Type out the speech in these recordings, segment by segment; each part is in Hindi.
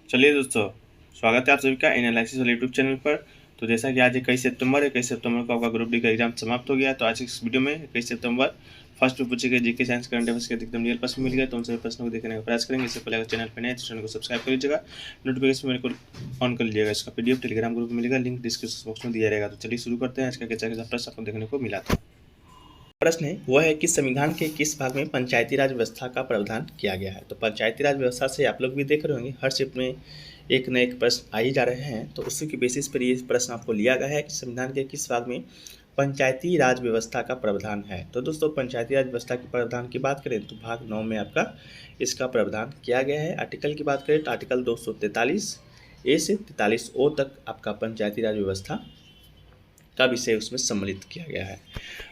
चलिए दोस्तों, स्वागत है आप सभी का एनालिसिस वाले यूट्यूब चैनल पर। तो जैसा कि आज 21 सितंबर है, 21 सितंबर को आपका ग्रुप डी का एग्जाम समाप्त हो गया। तो आज इस वीडियो में 21 सितंबर फर्स्ट में पूछे गए जीके साइंस करंट अफेयर्स के अधिकतम रियल प्रश्न मिल गए। तो उन सभी प्रश्नों को देखने का प्रयास करेंगे। इससे पहले अगर चैनल पर नए तो चैनल को सब्सक्राइब कर लीजिएगा, नोटिफिकेशन मेरे को ऑन कर लीजिएगा। इसका पीडीएफ टेलीग्राम ग्रुप में मिलेगा, लिंक डिस्क्रिप्शन बॉक्स में दिया रहेगा। तो चलिए शुरू करते हैं। आज का कैसा प्रश्न आपको देखने को मिला था। प्रश्न है वह है कि संविधान के किस भाग में पंचायती राज व्यवस्था का प्रावधान किया गया है। तो पंचायती राज व्यवस्था से आप लोग भी देख रहे होंगे, हर शिफ्ट में एक न एक प्रश्न आ ही जा रहे हैं। तो उसी के बेसिस पर ये प्रश्न आपको लिया गया है कि संविधान के किस भाग में पंचायती राज व्यवस्था का प्रावधान है। तो दोस्तों, पंचायती राज व्यवस्था के प्रावधान की बात करें तो भाग 9 में आपका इसका प्रावधान किया गया है। आर्टिकल की बात करें तो आर्टिकल 243A से 43O तक आपका पंचायती राज व्यवस्था का विषय उसमें सम्मिलित किया गया है।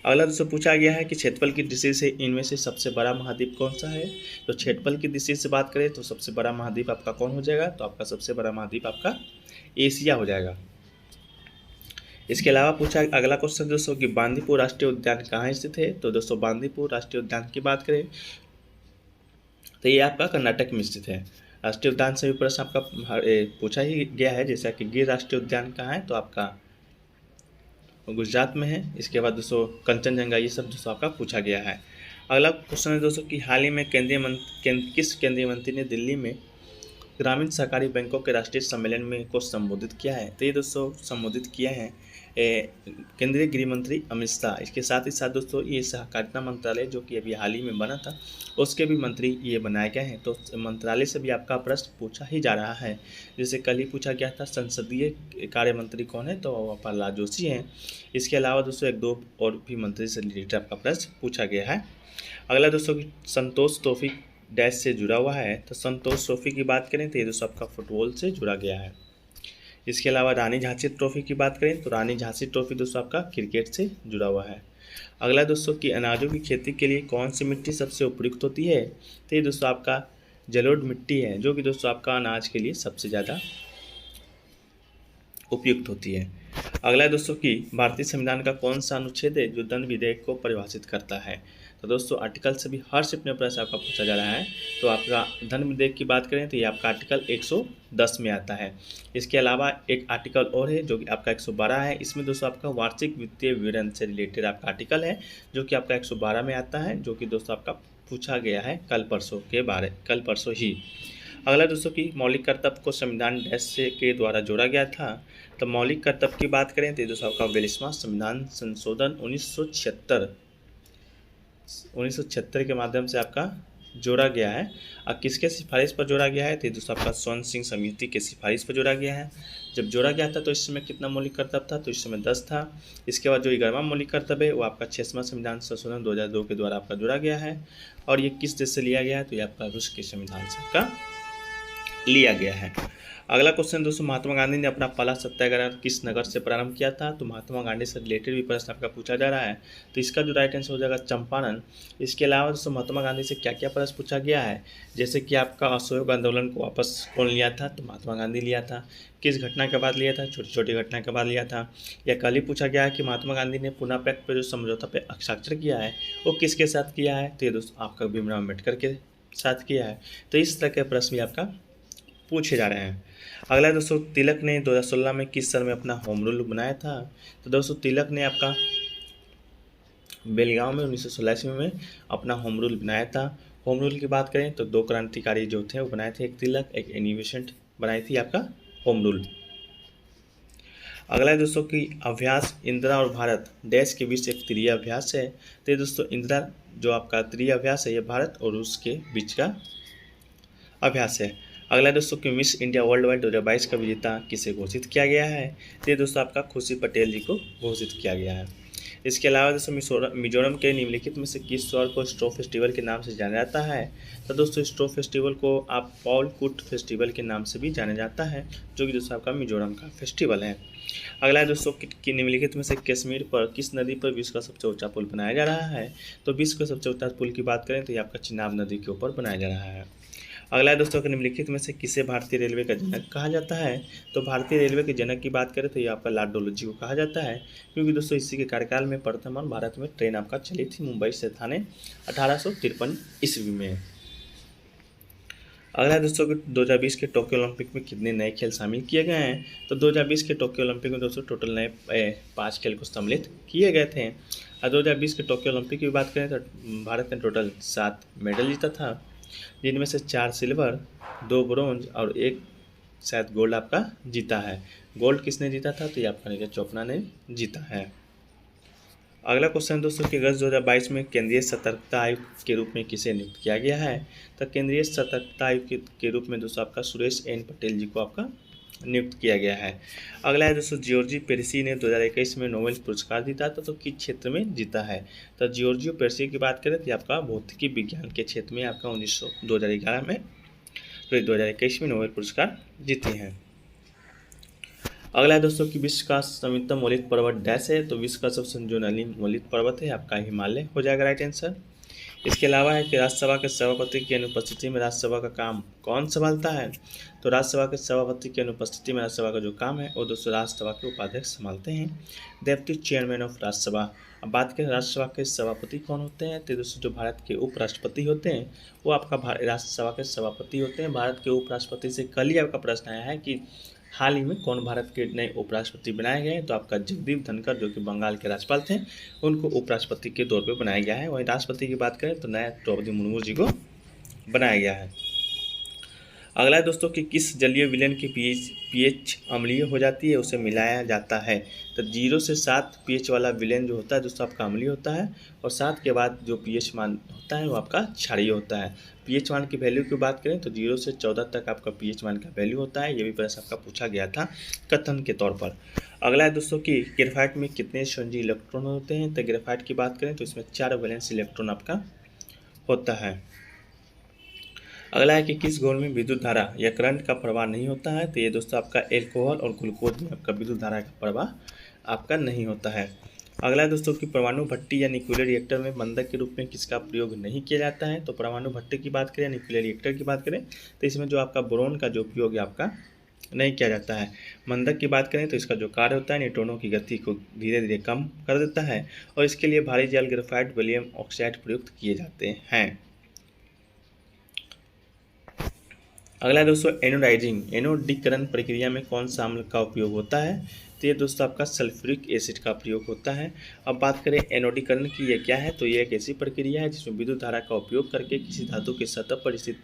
अगला दोस्तों पूछा गया है कि क्षेत्रफल की दृष्टि से इनमें से सबसे बड़ा महाद्वीप कौन सा है। तो क्षेत्रफल की दृष्टि से बात करें तो सबसे बड़ा महाद्वीप आपका कौन हो जाएगा। तो आपका सबसे बड़ा महाद्वीप आपका एशिया हो जाएगा। इसके अलावा पूछा अगला क्वेश्चन दोस्तों कि बांदीपुर राष्ट्रीय उद्यान कहाँ स्थित है। तो दोस्तों, बांदीपुर राष्ट्रीय उद्यान की बात करें तो ये आपका कर्नाटक में स्थित है। राष्ट्रीय उद्यान से भी प्रश्न आपका पूछा ही गया है, जैसा कि गिर राष्ट्रीय उद्यान कहाँ है, तो आपका गुजरात में है। इसके बाद दोस्तों कंचनजंगा, ये सब दोस्तों आपका पूछा गया है। अगला क्वेश्चन है दोस्तों कि हाल ही में किस केंद्रीय मंत्री ने दिल्ली में ग्रामीण सहकारी बैंकों के राष्ट्रीय सम्मेलन में को संबोधित किया है। तो ये दोस्तों संबोधित किया है केंद्रीय गृह मंत्री अमित शाह। इसके साथ ही साथ दोस्तों ये सहकारिता मंत्रालय जो कि अभी हाल ही में बना था, उसके भी मंत्री ये बनाए गए हैं। तो मंत्रालय से भी आपका प्रश्न पूछा ही जा रहा है। जैसे कल ही पूछा गया था संसदीय कार्य मंत्री कौन है, तो वह प्रहलाद जोशी हैं। इसके अलावा दोस्तों एक दो और भी मंत्री से रिलेटेड आपका प्रश्न पूछा गया है। अगला दोस्तों संतोष ट्रॉफी डैश से जुड़ा हुआ है। तो संतोष ट्रॉफी की बात करें तो ये दोस्तों आपका फुटबॉल से जुड़ा गया है। इसके अलावा रानी झांसी ट्रॉफी की बात करें तो रानी झांसी ट्रॉफी दोस्तों आपका क्रिकेट से जुड़ा हुआ है। अगला दोस्तों कि अनाजों की खेती के लिए कौन सी मिट्टी सबसे उपयुक्त होती है। तो ये दोस्तों आपका जलोढ़ मिट्टी है, जो कि दोस्तों आपका अनाज के लिए सबसे ज़्यादा उपयुक्त होती है। अगला दोस्तों कि भारतीय संविधान का कौन सा अनुच्छेद है जो दंड विधेयक को परिभाषित करता है। तो दोस्तों आर्टिकल से भी हर शिफ्ट में प्रश्न आपका पूछा जा रहा है। तो आपका दंड विधेयक की बात करें तो ये आपका आर्टिकल 110 में आता है। इसके अलावा एक आर्टिकल और है जो कि आपका 112 है। इसमें दोस्तों आपका वार्षिक वित्तीय विवरण से रिलेटेड आपका आर्टिकल है, जो कि आपका 112 में आता है, जो कि दोस्तों आपका पूछा गया है कल परसों ही। अगला दोस्तों की मौलिक कर्तव्य को संविधान डैश से के द्वारा जोड़ा गया था। तो मौलिक कर्तव्य की बात करें तो दोस्तों आपका 42वां संविधान संशोधन 1976 के माध्यम से आपका जोड़ा गया है। और किसके सिफारिश पर जोड़ा गया है तो दोस्तों आपका स्वर्ण सिंह समिति के सिफारिश पर जोड़ा गया है। जब जोड़ा गया था तो इस समय कितना मौलिक कर्तव्य था, तो इस समय 10 था। इसके बाद जो 11वां मौलिक कर्तव्य है वो आपका 6वां संविधान संशोधन 2002 के द्वारा आपका जोड़ा गया है। और ये किस देश से लिया गया है, तो ये आपका रूस के संविधान से आपका लिया गया है। अगला क्वेश्चन दोस्तों, महात्मा गांधी ने अपना पहला सत्याग्रह किस नगर से प्रारंभ किया था। तो महात्मा गांधी से रिलेटेड भी प्रश्न आपका पूछा जा रहा है। तो इसका जो राइट आंसर हो जाएगा चंपारण। इसके अलावा दोस्तों महात्मा गांधी से क्या क्या प्रश्न पूछा गया है, जैसे कि आपका असहयोग आंदोलन को वापस कौन लिया था, तो महात्मा गांधी लिया था। किस घटना के बाद लिया था, छोटी छोटी घटना के बाद लिया था। या कल ही पूछा गया है कि महात्मा गांधी ने पुनः पैक्ट पर जो समझौता पे हस्ताक्षर किया है वो किसके साथ किया है, तो ये दोस्तों आपका भीमराव अम्बेडकर के साथ किया है। तो इस तरह के प्रश्न भी आपका पूछे जा रहे हैं। अगला दोस्तों, तिलक ने 2016 में किस साल में अपना होम रूल बनाया था। तो दोस्तों तिलक ने आपका बेलगांव में 1916 ईस्वी में अपना होम रूल बनाया था। होम रूल की बात करें तो दो क्रांतिकारी जो थे वो बनाए थे, एक तिलक एक एनी बेसेंट बनाई थी आपका होम रूल। अगला है दोस्तों कि अभ्यास इंदिरा और भारत देश के बीच एक त्रिय अभ्यास है। तो ये दोस्तों इंदिरा जो आपका त्रिय अभ्यास है ये भारत और रूस के बीच का अभ्यास है। अगला दोस्तों कि मिस इंडिया वर्ल्ड वाइड 2022 का विजेता किसे घोषित किया गया है। तो ये दोस्तों आपका खुशी पटेल जी को घोषित किया गया है। इसके अलावा दोस्तों मिजोरम के निम्नलिखित में से किस त्योहार को स्ट्रॉ फेस्टिवल के नाम से जाना जाता है। तो दोस्तों स्ट्रॉ फेस्टिवल को आप पॉल कुट फेस्टिवल के नाम से भी जाना जाता है, जो कि दोस्तों आपका मिजोरम का फेस्टिवल है। अगला है दोस्तों कि निम्नलिखित में से कश्मीर पर किस नदी पर विश्व का सबसे ऊंचा पुल बनाया जा रहा है। तो विश्व का सबसे ऊंचा पुल की बात करें तो ये आपका चिनाब नदी के ऊपर बनाया जा रहा है। अगला है दोस्तों कि निम्नलिखित में से किसे भारतीय रेलवे का जनक कहा जाता है। तो भारतीय रेलवे के जनक की बात करें तो ये आपका लॉर्ड डलहौजी को कहा जाता है, क्योंकि दोस्तों इसी के कार्यकाल में प्रथम भारत में ट्रेन आपका चली थी मुंबई से थाने 1853 ईस्वी में। अगला है दोस्तों कि 2020 के टोक्यो ओलंपिक में कितने नए खेल शामिल किए गए हैं। तो 2020 के टोक्यो ओलंपिक में दोस्तों टोटल नए 5 खेल को सम्मिलित किए गए थे। और 2020 के टोक्यो ओलंपिक की बात करें तो भारत ने टोटल 7 मेडल जीता था, जिनमें से 4 सिल्वर, 2 ब्रोंज और 1 शायद गोल्ड आपका जीता है। गोल्ड किसने जीता था, तो ये आपका नीरज चोपड़ा ने जीता है। अगला क्वेश्चन दोस्तों कि अगस्त 2022 में केंद्रीय सतर्कता आयुक्त के रूप में किसे नियुक्त किया गया है। तो केंद्रीय सतर्कता आयुक्त के रूप में दोस्तों आपका सुरेश एन पटेल जी को आपका नियुक्त किया गया है। अगला है दोस्तों जियोर्जी पेरिसी ने 2021 में नोबेल पुरस्कार जीता था, तो किस क्षेत्र में जीता है। तो जियोर्जियो पेरिसी की बात करें तो आपका भौतिकी विज्ञान के क्षेत्र में आपका 2011 में, तो 2021 में नोबेल पुरस्कार जीते हैं। अगला है दोस्तों कि विश्व का सर्वोत्तम मौलिक पर्वत डैश है। तो विश्व का सबसे जो नवीन मौलिक पर्वत है आपका हिमालय हो जाएगा राइट आंसर। इसके अलावा है कि राज्यसभा के सभापति की अनुपस्थिति में राज्यसभा का काम कौन संभालता है। तो राज्यसभा के सभापति की अनुपस्थिति में राज्यसभा का जो काम है वो दोस्तों राज्यसभा के उपाध्यक्ष संभालते हैं, डेप्यूटी चेयरमैन ऑफ राज्यसभा। अब बात करें राज्यसभा के सभापति कौन होते हैं, तो दोस्तों जो भारत के उपराष्ट्रपति होते हैं वो आपका राज्यसभा के सभापति होते हैं। भारत के उपराष्ट्रपति से कल ही आपका प्रश्न आया है कि हाल ही में कौन भारत के नए उपराष्ट्रपति बनाए गए हैं। तो आपका जगदीप धनखड़ जो कि बंगाल के राज्यपाल थे, उनको उपराष्ट्रपति के तौर पे बनाया गया है। वहीं राष्ट्रपति की बात करें तो नया द्रौपदी मुर्मू जी को बनाया गया है। अगला है दोस्तों कि किस जलीय विलयन की पीएच अम्लीय हो जाती है, उसे मिलाया जाता है। तो 0 से 7 पीएच वाला विलयन जो होता है दोस्तों आपका अम्लीय होता है, और 7 के बाद जो पीएच मान होता है वो आपका क्षारीय होता है। पीएच मान की वैल्यू की बात करें तो 0 से 14 तक आपका पीएच मान का वैल्यू होता है। ये भी प्रश्न आपका पूछा गया था कथन के तौर पर। अगला है दोस्तों कि ग्रेफाइट में कितने संयोजी इलेक्ट्रॉन होते हैं। तो ग्रेफाइट की बात करें तो इसमें 4 वैलेंस इलेक्ट्रॉन आपका होता है। अगला है कि किस घोल में विद्युत धारा या करंट का प्रवाह नहीं होता है। तो ये दोस्तों आपका एल्कोहल और ग्लूकोज में आपका विद्युत धारा का प्रवाह आपका नहीं होता है। अगला है दोस्तों कि परमाणु भट्टी या न्यूक्लियर रिएक्टर में बंधक के रूप में किसका प्रयोग नहीं किया जाता है। तो परमाणु भट्टी की बात करें, न्यूक्लियर रिएक्टर की बात करें तो इसमें जो आपका बोरोन का जो उपयोग है आपका नहीं किया जाता है। बंधक की बात करें तो इसका जो कार्य होता है न्यूट्रॉनों की गति को धीरे धीरे कम कर देता है, और इसके लिए भारी जल ग्रेफाइट वैलियम ऑक्साइड प्रयुक्त किए जाते हैं। अगला है दोस्तों एनोडाइजिंग, एनोडीकरण प्रक्रिया में कौन सा अम्ल का उपयोग होता है। तो ये दोस्तों आपका सल्फ्यूरिक एसिड का प्रयोग होता है। अब बात करें एनोडीकरण की, ये क्या है। तो ये एक ऐसी प्रक्रिया है जिसमें विद्युत धारा का उपयोग करके किसी धातु की सतह पर स्थित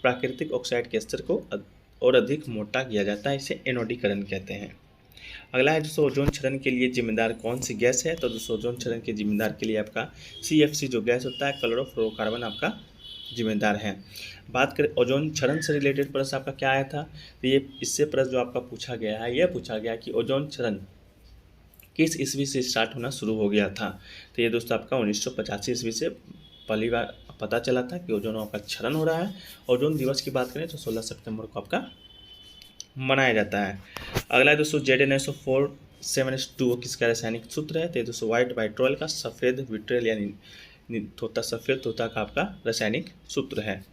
प्राकृतिक ऑक्साइड के स्तर को और अधिक मोटा किया जाता है, इसे एनोडीकरण कहते हैं। अगला है दोस्तों ओजोन क्षरण के लिए जिम्मेदार कौन सी गैस है। तो दोस्तों ओजोन क्षरण के जिम्मेदार के लिए आपका CFC जो गैस होता है, क्लोरोफ्लोरोकार्बन आपका जिम्मेदार है। बात करें ओजोन क्षरण से रिलेटेड प्रश्न आपका क्या आया था। तो ये इससे प्रश्न जो आपका पूछा गया है, यह पूछा गया कि ओजोन क्षरण किस ईस्वी से स्टार्ट होना शुरू हो गया था। तो ये दोस्तों आपका 1985 ईस्वी से पहली बार पता चला था कि ओजोन आपका क्षरण हो रहा है। ओजोन दिवस की बात करें तो 16 सितंबर को आपका मनाया जाता है। अगला है दोस्तों ZnSO4 किसका रासायनिक सूत्र है। तो दोस्तों व्हाइट वाइट्रोल का सफ़ेद विट्रियल यानी तोता सफ़ेद तोता का आपका रासायनिक सूत्र है।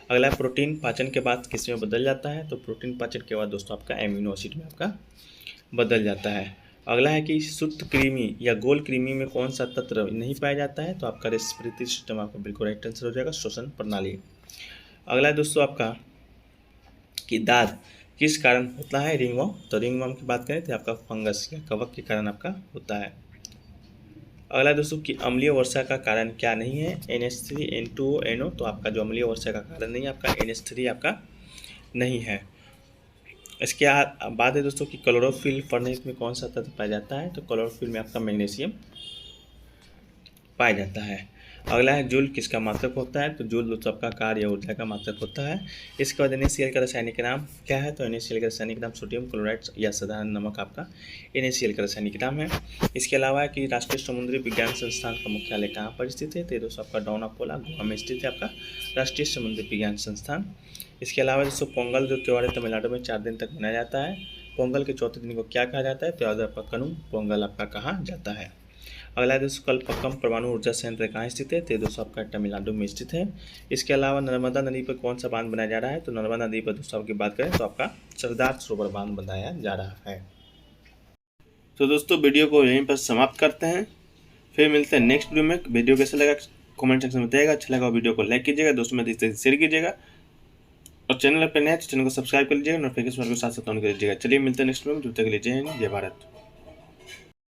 अगला प्रोटीन पाचन के बाद किस में बदल जाता है। तो प्रोटीन पाचन के बाद दोस्तों आपका एमिनो एसिड में आपका बदल जाता है। अगला है कि शुद्ध कृमि या गोल कृमि में कौन सा तत्व नहीं पाया जाता है। तो आपका रेस्पिरेटरी सिस्टम आपका बिल्कुल राइट आंसर हो जाएगा, श्वसन प्रणाली। अगला है दोस्तों आपका कि दाद किस कारण होता है, रिंगवर्म। तो रिंगवर्म की बात करें तो आपका फंगस या कवक के कारण आपका होता है। अगला दोस्तों कि अम्लीय वर्षा का कारण क्या नहीं है, NH3N2NO। तो आपका जो अम्लीय वर्षा का कारण नहीं है आपका NH3 आपका नहीं है। इसके बाद है दोस्तों कि क्लोरोफिल फर्नेस में कौन सा तत्व पाया जाता है। तो क्लोरोफिल में आपका मैग्नीशियम पाया जाता है। अगला है जूल किसका मात्रक होता है। तो जूल दोस्तों आपका कार्य या ऊर्जा का मात्रक होता है। इसके बाद NaCl का रासायनिक नाम क्या है। तो NaCl का रासायनिक नाम सोडियम क्लोराइड या साधारण नमक आपका NaCl का रासायनिक नाम है। इसके अलावा है कि राष्ट्रीय समुद्री विज्ञान संस्थान का मुख्यालय कहाँ पर स्थित है। तो दोस्तों आपका डोनापोला गोवा में स्थित है आपका राष्ट्रीय समुद्री विज्ञान संस्थान। इसके अलावा दोस्तों पोंगल जो त्यौहार है तमिलनाडु में 4 दिन तक मनाया जाता है। पोंगल के चौथे दिन को क्या कहा जाता है। त्यौहार आपका कनुम पोंगल आपका कहा जाता है। अगला दोस्तों कल्पक्कम परमाणु ऊर्जा संयंत्र कहाँ स्थित है। तो दोस्तों आपका तमिलनाडु में स्थित है। इसके अलावा नर्मदा नदी पर कौन सा बांध बनाया जा रहा है। तो नर्मदा नदी पर दोस्तों आपकी बात करें तो आपका सरदार सरोवर बांध बनाया जा रहा है। तो दोस्तों वीडियो को यहीं पर समाप्त करते हैं, फिर मिलते हैं नेक्स्ट वीडियो में। वीडियो कैसा लगा कमेंट सेक्शन में बताइएगा। अच्छा लगा वीडियो को लाइक कीजिएगा, दोस्तों में शेयर कीजिएगा। और चैनल पर नए हैं तो चैनल को सब्सक्राइब कर लीजिएगा, नोटिफिकेशन को साथ साथ ऑन कर लीजिएगा। चलिए मिलते हैं नेक्स्ट वीडियो में, तब तक के लिए जय हिंद, जय भारत।